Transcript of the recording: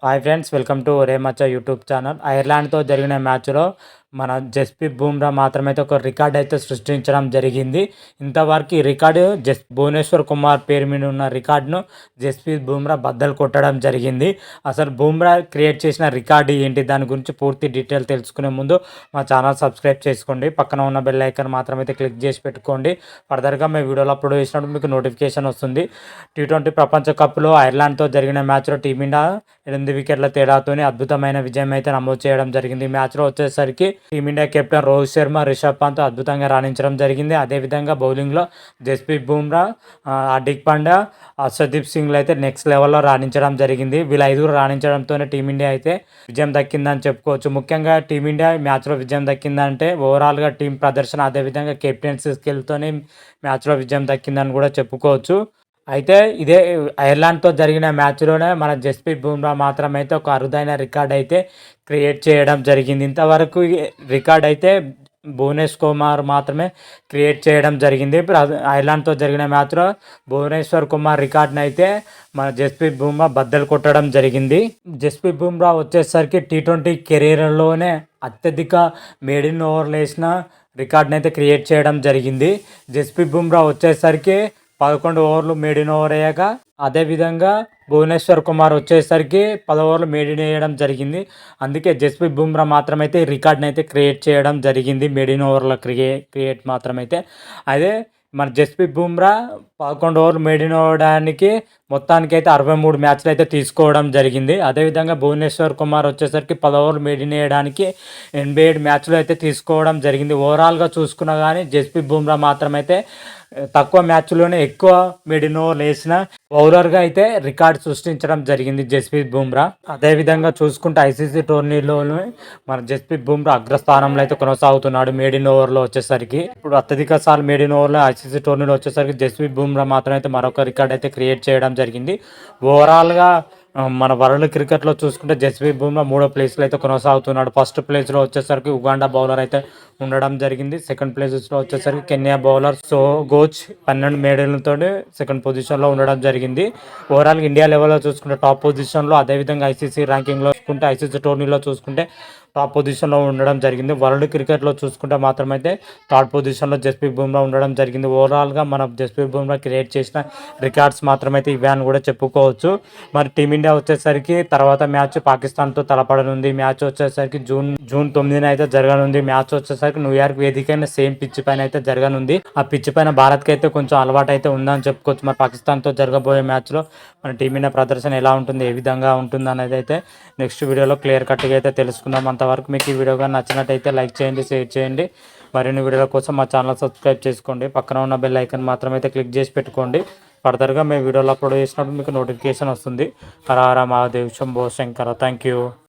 Hi friends, welcome to ఒరే మచ్చా YouTube channel. ఐర్లాండ్తో జరిగిన మ్యాచ్లో మన జస్ప్రీత్ బుమ్రా మాత్రమైతే ఒక రికార్డ్ అయితే సృష్టించడం జరిగింది. ఇంతవరకు ఈ రికార్డు భువనేశ్వర్ కుమార్ పేరు మీద ఉన్న రికార్డును జస్ప్రీత్ బుమ్రా బద్దలు కొట్టడం జరిగింది. అసలు బుమ్రా క్రియేట్ చేసిన రికార్డు ఏంటి, దాని గురించి పూర్తి డీటెయిల్ తెలుసుకునే ముందు మా ఛానల్ సబ్స్క్రైబ్ చేసుకోండి. పక్కన ఉన్న బెల్ ఐకాన్ మాత్రమైతే క్లిక్ చేసి పెట్టుకోండి. ఫర్దర్గా మేము వీడియోలో అప్లోడ్ చేసినప్పుడు మీకు నోటిఫికేషన్ వస్తుంది. T20 ప్రపంచ కప్లో ఐర్లాండ్తో జరిగిన మ్యాచ్లో టీమిండియా 8 వికెట్ల తేడాతోనే అద్భుతమైన విజయం అయితే నమోదు చేయడం జరిగింది. ఈ మ్యాచ్లో వచ్చేసరికి టీమిండియా కెప్టెన్ రోహిత్ శర్మ, రిషబ్ పంత్ అద్భుతంగా రాణించడం జరిగింది. అదేవిధంగా బౌలింగ్లో జస్ప్రీత్ బుమ్రా, హార్దిక్ పాండ్యా, హర్షదీప్ సింగ్లు అయితే నెక్స్ట్ లెవెల్లో రాణించడం జరిగింది. వీళ్ళ 5 రాణించడంతోనే టీమిండియా అయితే విజయం దక్కిందని చెప్పుకోవచ్చు. ముఖ్యంగా టీమిండియా మ్యాచ్లో విజయం దక్కిందంటే ఓవరాల్గా టీం ప్రదర్శన, అదేవిధంగా కెప్టెన్సీ స్కిల్తోనే మ్యాచ్లో విజయం దక్కిందని కూడా చెప్పుకోవచ్చు. అయితే ఇదే ఐర్లాండ్తో జరిగిన మ్యాచ్లోనే మన జస్ప్రీత్ బుమ్రా మాత్రమైతే ఒక అరుదైన రికార్డ్ అయితే క్రియేట్ చేయడం జరిగింది. ఇంతవరకు రికార్డ్ అయితే భువనేష్ కుమార్ మాత్రమే క్రియేట్ చేయడం జరిగింది. ఐర్లాండ్తో జరిగిన మ్యాచ్లో భువనేశ్వర్ కుమార్ రికార్డ్ని అయితే మన జస్ప్రీత్ బుమ్రా బద్దలు కొట్టడం జరిగింది. జస్ప్రీత్ బుమ్రా వచ్చేసరికి T20 కెరీర్లోనే అత్యధిక మేడిన్ ఓవర్లు వేసిన రికార్డ్ని అయితే క్రియేట్ చేయడం జరిగింది. జస్ప్రీత్ బుమ్రా వచ్చేసరికి 11 ఓవర్లు మేడిన్ ఓవర్ వేయక, అదేవిధంగా భువనేశ్వర్ కుమార్ వచ్చేసరికి 10 ఓవర్లు మేడిన్ వేయడం జరిగింది. అందుకే జస్ప్రీత్ బుమ్రా మాత్రమైతే ఈ రికార్డ్ని అయితే క్రియేట్ చేయడం జరిగింది. మేడిన్ ఓవర్ల క్రియేట్ మాత్రమైతే. అదే మన జస్ప్రీత్ బుమ్రా 11 ఓవర్లు మేడిన్ అవ్వడానికి మొత్తానికైతే 63 మ్యాచ్లు అయితే తీసుకోవడం జరిగింది. అదేవిధంగా భువనేశ్వర్ కుమార్ వచ్చేసరికి 10 ఓవర్లు మేడిన్ వేయడానికి 87 మ్యాచ్లు అయితే తీసుకోవడం జరిగింది. ఓవరాల్గా చూసుకున్నా కానీ జస్ప్రీత్ బుమ్రా మాత్రమైతే తక్కువ మ్యాచ్లోనే ఎక్కువ మేడిన్ ఓవర్లు వేసిన బౌలర్గా అయితే రికార్డ్ సృష్టించడం జరిగింది జస్ప్రీత్ బుమ్రా. అదేవిధంగా చూసుకుంటే ICC టోర్నీలోనే మన జస్ప్రీత్ బుమ్రా అగ్రస్థానంలో అయితే కొనసాగుతున్నాడు మేడిన్ ఓవర్లో వచ్చేసరికి. ఇప్పుడు అత్యధిక సార్లు మేడిన్ ఓవర్లో ICC టోర్నీలో వచ్చేసరికి జస్ప్రీత్ బుమ్రా మాత్రం అయితే మరొక రికార్డ్ అయితే క్రియేట్ చేయడం జరిగింది. ఓవరాల్గా మన వరల్డ్ క్రికెట్లో చూసుకుంటే జస్ప్రీత్ బుమ్రా 3వ ప్లేస్లో అయితే కొనసాగుతున్నాడు. ఫస్ట్ ప్లేస్లో వచ్చేసరికి ఉగాండా బౌలర్ అయితే ఉండడం జరిగింది. సెకండ్ ప్లేసెస్లో వచ్చేసరికి కెన్యా బౌలర్ గోచ్ 12 మెడల్తో సెకండ్ పొజిషన్లో ఉండడం జరిగింది. ఓవరాల్గా ఇండియా లెవెల్లో చూసుకుంటే టాప్ పొజిషన్లో, అదేవిధంగా ICC ర్యాంకింగ్లో చూసుకుంటే ICC టోర్నీలో చూసుకుంటే టాప్ పొజిషన్లో ఉండడం జరిగింది. వరల్డ్ క్రికెట్లో చూసుకుంటే మాత్రమైతే థర్డ్ పొజిషన్లో జస్ప్రీత్ బుమ్రా ఉండడం జరిగింది. ఓవరాల్గా మన జస్ప్రీత్ బుమ్రా క్రియేట్ చేసిన రికార్డ్స్ మాత్రమైతే ఇవే అని కూడా చెప్పుకోవచ్చు. మరి టీమిండియా వచ్చేసరికి తర్వాత మ్యాచ్ పాకిస్తాన్తో తలపడనుంది. మ్యాచ్ వచ్చేసరికి జూన్ 9న అయితే జరగనుంది. మ్యాచ్ వచ్చేసరికి న్యూయార్క్ వేదికైన సేమ్ పిచ్ పైన అయితే జరగనుంది. ఆ పిచ్ పైన భారత్కి అయితే కొంచెం అలవాటు అయితే ఉందని చెప్పుకోవచ్చు. మరి పాకిస్తాన్తో జరగబోయే మ్యాచ్లో మన టీమిండియా ప్రదర్శన ఎలా ఉంటుంది, ఏ విధంగా ఉంటుంది అనేది అయితే నెక్స్ట్ వీడియోలో క్లియర్ కట్గా అయితే తెలుసుకుందాం. అంతవరకు మీకు ఈ వీడియో కానీ నచ్చినట్టయితే లైక్ చేయండి, షేర్ చేయండి. మరిన్ని వీడియోల కోసం మా ఛానల్ సబ్స్క్రైబ్ చేసుకోండి. పక్కన ఉన్న బెల్ ఐకాన్ మాత్రమైతే క్లిక్ చేసి పెట్టుకోండి. ఫర్దర్గా మేము వీడియోలో అప్లోడ్ చేసినప్పుడు మీకు నోటిఫికేషన్ వస్తుంది. హర హర మహాదేవ్, శంభో శంకర. Thank you.